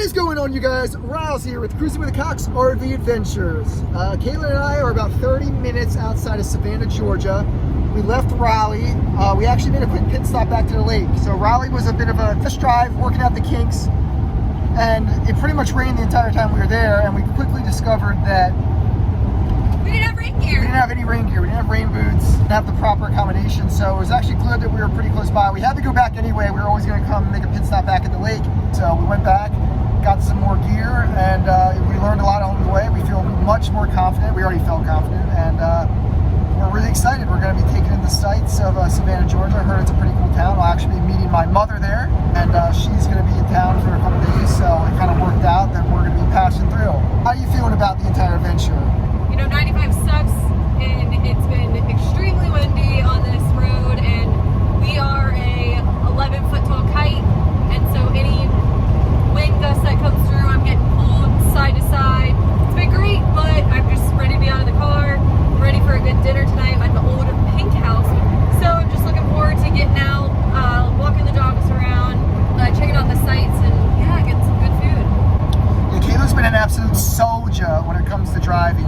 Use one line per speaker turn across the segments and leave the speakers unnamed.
is going on, you guys? Riles here with Cruisin with the Cox RV Adventures. Kayla and I are about 30 minutes outside of Savannah, Georgia. We left Raleigh. We actually made a quick pit stop back to the lake. So Raleigh was a bit of a test drive, working out the kinks, and it pretty much rained the entire time we were there, and we quickly discovered that
we didn't have rain gear.
We didn't have any rain gear. We didn't have rain boots. Didn't have the proper accommodation. So it was actually good that we were pretty close by. We had to go back anyway. We were always going to come make a pit stop back at the lake. So we went back, got some more gear, and we learned a lot along the way. We feel much more confident. We already felt confident, and we're really excited. We're going to be taking in the sights of Savannah, Georgia. I heard it's a pretty cool town. I'll actually be meeting my mother there, and she's going to be in town for a couple days. So it kind of worked out that we're going to be passing through. How are you feeling about the entire adventure?
You know, 95 sucks, and it's been extremely windy on this road, and we are a 11-foot tall kite, and so any wind gust that comes through, I'm getting pulled side to side. It's been great, but I'm just ready to be out of the car, ready for a good dinner tonight at the old pink house. So I'm just looking forward to getting out, walking the dogs around, checking out the sights, and yeah, getting some good food.
Yeah, Kayla's been an absolute soldier when it comes to driving.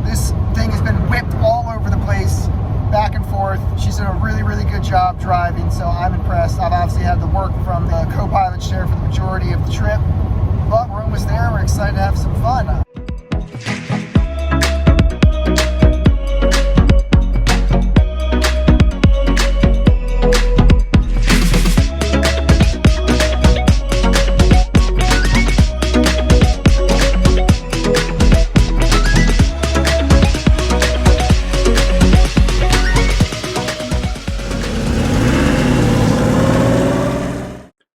This thing has been whipped all over the place, back and forth. She's done a really, really good job driving, so I'm impressed. I've obviously had the work from the co-pilot share for the majority of the trip, but we're almost there. We're excited to have some fun.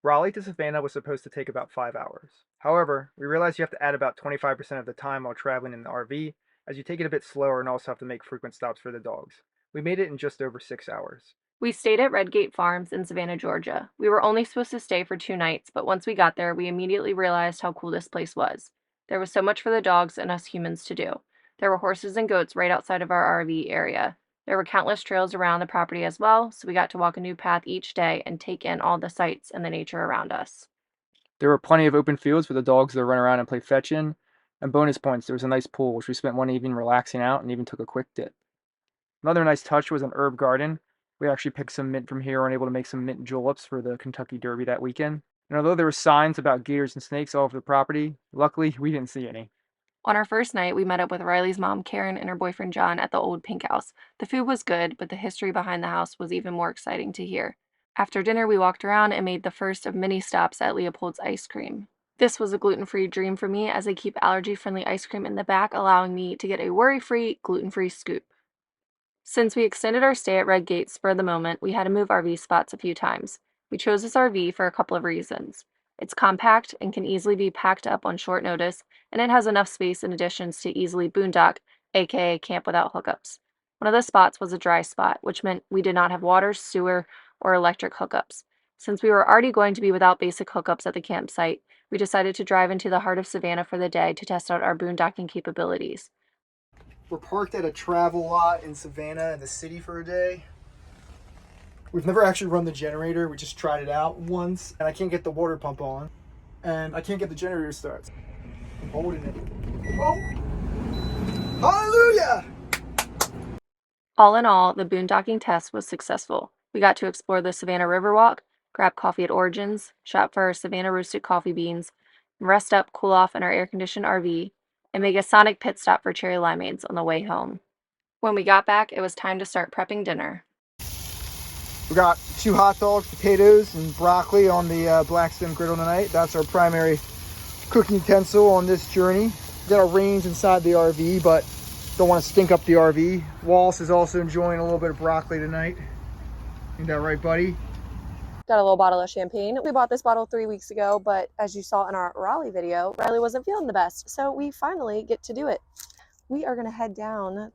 Raleigh to Savannah was supposed to take about 5 hours. However, we realized you have to add about 25% of the time while traveling in the RV, as you take it a bit slower and also have to make frequent stops for the dogs. We made it in just over 6 hours.
We stayed at Redgate Farms in Savannah, Georgia. We were only supposed to stay for 2 nights, but once we got there, we immediately realized how cool this place was. There was so much for the dogs and us humans to do. There were horses and goats right outside of our RV area. There were countless trails around the property as well, so we got to walk a new path each day and take in all the sights and the nature around us.
There were plenty of open fields for the dogs to run around and play fetch in, and bonus points, there was a nice pool, which we spent one evening relaxing out and even took a quick dip. Another nice touch was an herb garden. We actually picked some mint from here and were able to make some mint juleps for the Kentucky Derby that weekend. And although there were signs about gators and snakes all over the property, luckily we didn't see any.
On our first night, we met up with Riley's mom, Karen, and her boyfriend, John, at the old pink house. The food was good, but the history behind the house was even more exciting to hear. After dinner, we walked around and made the first of many stops at Leopold's Ice Cream. This was a gluten-free dream for me, as they keep allergy-friendly ice cream in the back, allowing me to get a worry-free, gluten-free scoop. Since we extended our stay at Redgate for the moment, we had to move RV spots a few times. We chose this RV for a couple of reasons. It's compact and can easily be packed up on short notice, and it has enough space in addition to easily boondock, aka camp without hookups. One of the spots was a dry spot, which meant we did not have water, sewer, or electric hookups. Since we were already going to be without basic hookups at the campsite, we decided to drive into the heart of Savannah for the day to test out our boondocking capabilities.
We're parked at a travel lot in Savannah in the city for a day. We've never actually run the generator. We just tried it out once, and I can't get the water pump on, and I can't get the generator started. I'm holding it. Oh! Hallelujah!
All in all, the boondocking test was successful. We got to explore the Savannah Riverwalk, grab coffee at Origins, shop for our Savannah roasted coffee beans, rest up, cool off in our air-conditioned RV, and make a sonic pit stop for cherry limeades on the way home. When we got back, it was time to start prepping dinner.
We got 2 hot dogs, potatoes, and broccoli on the Blackstone griddle tonight. That's our primary cooking utensil on this journey. We got our range inside the RV, but don't want to stink up the RV. Wallace is also enjoying a little bit of broccoli tonight. Ain't that right, buddy?
Got a little bottle of champagne. We bought this bottle 3 weeks ago, but as you saw in our Raleigh video, Riley wasn't feeling the best, so we finally get to do it. We are going to head downtown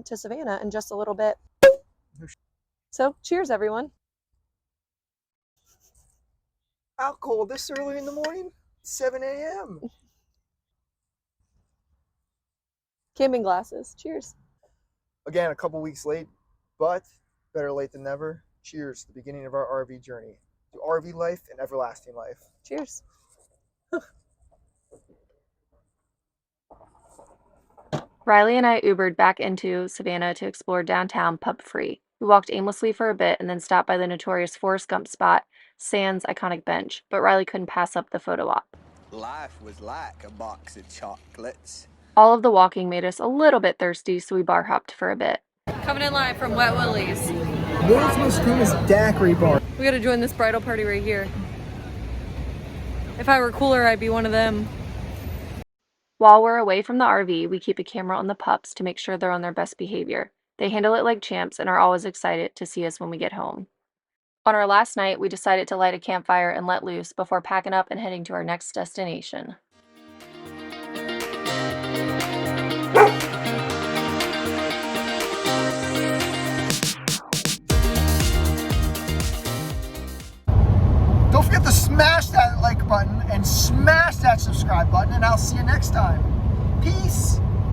to Savannah in just a little bit. So, cheers, everyone.
Alcohol this early in the morning? 7 a.m.
Camping glasses. Cheers.
Again, a couple weeks late, but better late than never. Cheers to the beginning of our RV journey. To RV life and everlasting life.
Cheers.
Riley and I Ubered back into Savannah to explore downtown pub free. We walked aimlessly for a bit and then stopped by the notorious Forrest Gump spot, Sans iconic bench, but Riley couldn't pass up the photo op.
Life was like a box of chocolates.
All of the walking made us a little bit thirsty, so we bar hopped for a bit.
Coming in live from Wet Willie's.
World's most famous daiquiri bar.
We gotta join this bridal party right here. If I were cooler, I'd be one of them.
While we're away from the RV, we keep a camera on the pups to make sure they're on their best behavior. They handle it like champs and are always excited to see us when we get home. On our last night, we decided to light a campfire and let loose before packing up and heading to our next destination.
Don't forget to smash that like button and smash that subscribe button, and I'll see you next time. Peace.